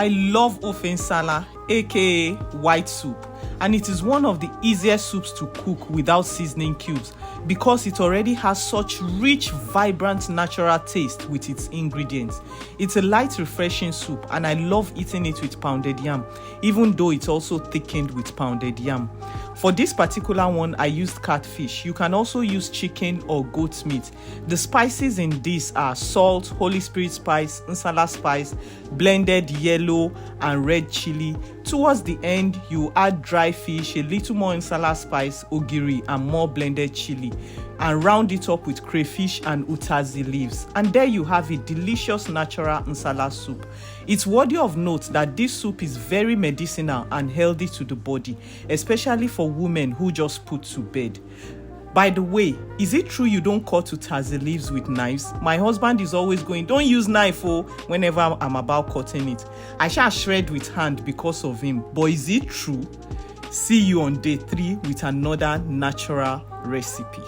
I love ofe nsala, aka white soup, and it is one of the easiest soups to cook without seasoning cubes because it already has such rich, vibrant, natural taste with its ingredients. It's a light, refreshing soup, and I love eating it with pounded yam, even though it's also thickened with pounded yam. For this particular one, I used catfish. You can also use chicken or goat meat. The spices in this are salt, Holy Spirit spice, Nsala spice, blended yellow and red chili. Towards the end, you add dry fish, a little more Nsala spice, Ogiri, and more blended chili, and round it up with crayfish and utazi leaves. And there you have a delicious natural Nsala soup. It's worthy of note that this soup is very medicinal and healthy to the body, especially for women who just put to bed. By the way, is it true you don't cut utazi leaves with knives? My husband is always going, don't use knife whenever I'm about cutting it. I shall shred with hand because of him. But is it true? See you on day 3 with another natural recipe.